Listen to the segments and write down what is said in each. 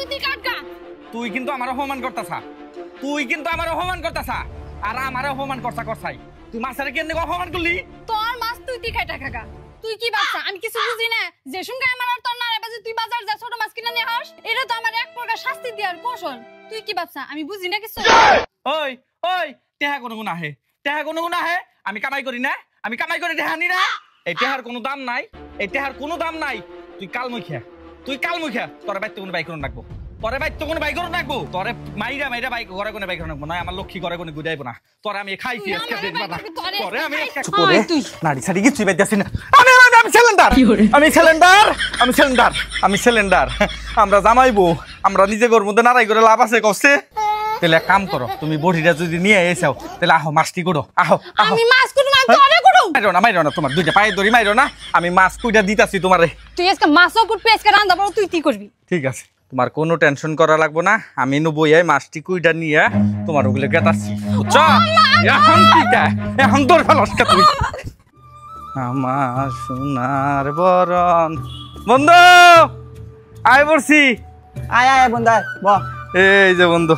তুই কাটকা তুই কিন্তু আমার অপমান করতাছা আর আমার অপমান করছাই তুই মাছের কেন অপমান করলি তোর মাছ তুই খাইটা খাগা তুই কি ভাবছা আমি কিছু বুঝি না যে সঙ্গে আমার আর তোর না বাজে তুই বাজার যা ছোট মাছ কিনে নিয়ে আস এটা তো আমার এক প্রকার শাস্তি দেওয়ার কৌশল তুই কি ভাবছা আমি বুঝি না কিছু ওই ওই টেহা কোনো গুণ আহে আমি কামাই করি না আমি কামাই করে টেহা নি না এই টেহার কোনো দাম নাই তুই কাল মুখিয়া তোর বাইতে কোনো বাইক করুন রাখবো তোরে মাইরা বাইক ঘরে কোনো বাইক করুন রাখবো না আমার লক্ষ্মী ঘরে কোনো গুদাইবো না তোরে আমি খাইছি আজকে দেখবা না তোরে আমি একটা করে নাড়ি ছাড়ি কিছু বাইতেছি না আমি সিলিন্ডার আমরা জামাইবো আমরা নিজে ঘর মধ্যে নাড়াই করে লাভ আছে কষ্টে তাহলে এক কাম করো তুমি বড়িটা যদি নিয়ে এসেও তাহলে আহো মাছটি করো আহো আমি মাছ কুটু না তোরে কুটু মাইরো না তোমার দুইটা পায়ে ধরি মাইরো না আমি মাছ কুইটা দিতাছি তোমারে তুই আজকে মাছও কুট পেস্ট করে রান্না বড় তুই কি করবি ঠিক আছে তোমার কোনো টেনশন করা লাগবে না আমি নবই এই মাছটি কুইটা নিয়ে তোমার ওগুলো গেতাছি বুঝছো এখন তোর ফেলসকা তুই আমার সোনার বরণ বন্ধু আয় পড়ছি আয় বন্ধু ব এই যে বন্ধু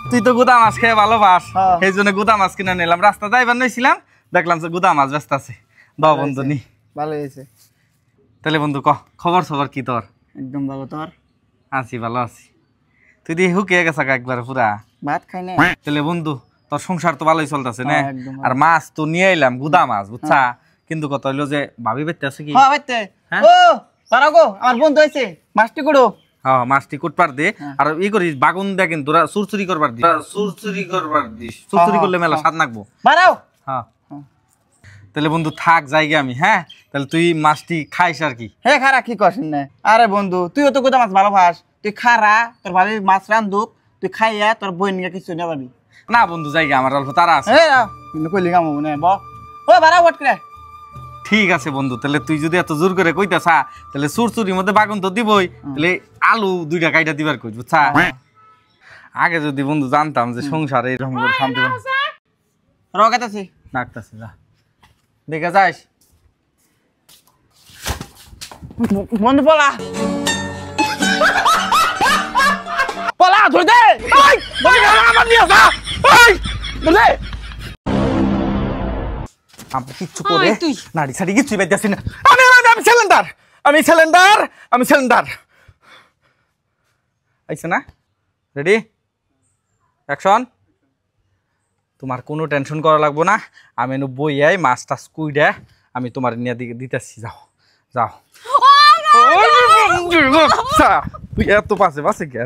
তুই তো গুদা মাছ খেয়ে ভালোবাস এই জন্য গুদা মাছ কিনে নিলাম রাস্তা যাইবার নইছিলাম দেখলাম যে গুদা মাছ ব্যস্ত আছে দাও বন্ধু নি ভালো হয়েছে তাহলে বন্ধু খবর কি তোর একদম ভালো তোর আছি ভালো আছি তুই দিয়ে হুকিয়ে গেছা একবার পুরা ভাত খাই না তাহলে বন্ধু তোর সংসার তো ভালোই চলতেছে না আর মাছ তো নিয়ে এলাম গুদা মাছ বুঝছা কিন্তু কথা হইলো যে ভাবি বেতে আছে কি ও পারাগো আমার বন্ধু হয়েছে মাছটি করো হ্যাঁ মাছটি কুটপার দে আর ই করিস বাগুন দে কিন্তু তোরা চুরচুরি করবার দিস চুরচুরি করলে মেলা স্বাদ লাগবো বাড়াও হ্যাঁ তাহলে বন্ধু থাক জায়গা আমি হ্যাঁ তাহলে তুই মাছটি খাইস আর কি হে খারা কি করছেন না আরে বন্ধু তুইও তো গোদা মাছ ভালো খাস তুই খারা তোর ভাবি মাছ রান্ধুক তুই খাইয়া তোর বই নিয়ে কিছু নেই পাবি না বন্ধু জায়গা আমার অল্প তারা আছে কিন্তু কইলি কাম হবো না ব ও বাড়াও বট করে ঠিক আছে বন্ধু তাহলে তুই যদি এত জোর করে কইতাছা তাহলে চুরচুরির মধ্যে বাগুন তো দিবই তাহলে আলু দুইটা কাইটা দিবার কই বুঝছা আগে যদি বন্ধু জানতাম যে সংসারে এরকম করে শান্তি রগাতাছি ডাকতাছে যা দেখে যাইস বন্ধু পলা ধরে দে আমার নিয়ে আসা ধরে আমি কিচ্ছু করে নাড়ি ছাড়ি কিচ্ছুই বাইতেছি না আমি সিলিন্ডার আইছে না রেডি অ্যাকশন তোমার কোনো টেনশন করা লাগবো না আমি বই আই মাছটা কুইডা আমি তোমার নিয়ে দিতেছি যাও তুই এত পাশে কে